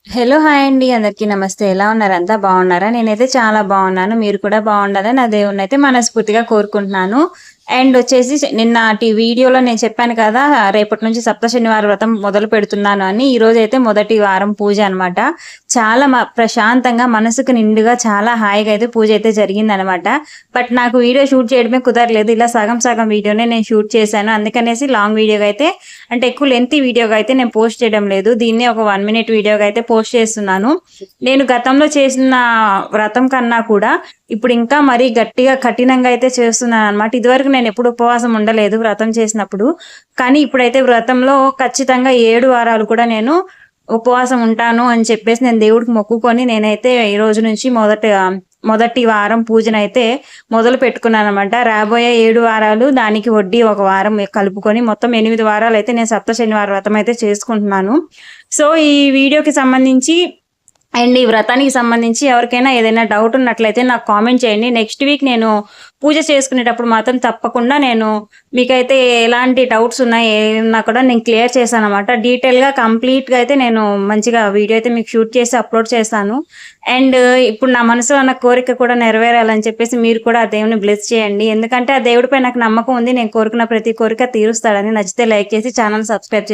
Hello! Hi అండి. అందరికీ నమస్తే. ఎలా ఉన్నారు? అంతా బాగున్నారా? నేనైతే చాలా బాగున్నాను. మీరు కూడా బాగుండాలని నా దేవుడినైతే మనస్ఫూర్తిగా కోరుకుంటున్నాను. అండ్ వచ్చేసి నిన్నటి వీడియోలో నేను చెప్పాను కదా! రేపటి నుంచి సప్త శనివార వ్రతం మొదలు పెడుతున్నాను అని. ఈరోజైతే మొదటి వారం పూజ అనమాట. చాలా ప్రశాంతంగా మనసుకు నిండుగా చాలా హాయిగా అయితే పూజ అయితే జరిగిందనమాట. బట్ నాకు వీడియో షూట్ చేయడమే కుదరలేదు. ఇలా సగం సగం వీడియోనే నేను షూట్ చేశాను. అందుకనేసి లాంగ్ వీడియోగా అయితే అంటే ఎక్కువ లెంతీ వీడియోగా అయితే నేను పోస్ట్ చేయడం లేదు. దీన్నే ఒక 1 మినిట్ వీడియోగా అయితే పోస్ట్ చేస్తున్నాను. నేను గతంలో చేసిన వ్రతం కన్నా కూడా ఇప్పుడు ఇంకా మరీ గట్టిగా కఠినంగా అయితే చేస్తున్నాననమాట. ఇదివరకు నేను ఎప్పుడు ఉపవాసం ఉండలేదు వ్రతం చేసినప్పుడు. కానీ ఇప్పుడైతే వ్రతంలో ఖచ్చితంగా 7 వారాలు కూడా నేను ఉపవాసం ఉంటాను అని చెప్పేసి నేను దేవుడికి మొక్కుకొని నేనైతే ఈ రోజు నుంచి మొదటి వారం పూజనైతే మొదలు పెట్టుకున్నాననమాట. రాబోయే 7 వారాలు దానికి వడ్డీ ఒక వారం కలుపుకొని మొత్తం 8 వారాలైతే నేను సప్త శనివార వ్రతం అయితే చేసుకుంటున్నాను. సో, ఈ వీడియోకి సంబంధించి అండ్ ఈ వ్రతానికి సంబంధించి ఎవరికైనా ఏదైనా డౌట్ ఉన్నట్లయితే నాకు కామెంట్ చేయండి. నెక్స్ట్ వీక్ నేను పూజ చేసుకునేటప్పుడు మాత్రం తప్పకుండా నేను మీకైతే ఎలాంటి డౌట్స్ ఉన్నాయి ఏమున్నా కూడా నేను క్లియర్ చేశాననమాట. డీటెయిల్‌గా కంప్లీట్‌గా అయితే నేను మంచిగా వీడియో అయితే మీకు షూట్ చేసి అప్‌లోడ్ చేశాను. అండ్ ఇప్పుడు నా మనసులో ఉన్న కోరిక కూడా నెరవేరాలని చెప్పేసి మీరు కూడా ఆ దేవుడిని బ్లెస్ చేయండి. ఎందుకంటే ఆ దేవుడిపై నాకు నమ్మకం ఉంది. నేను కోరుకున్న ప్రతి కోరిక తీరుస్తాడని. నచ్చితే లైక్ చేసి ఛానెల్ సబ్స్క్రైబ్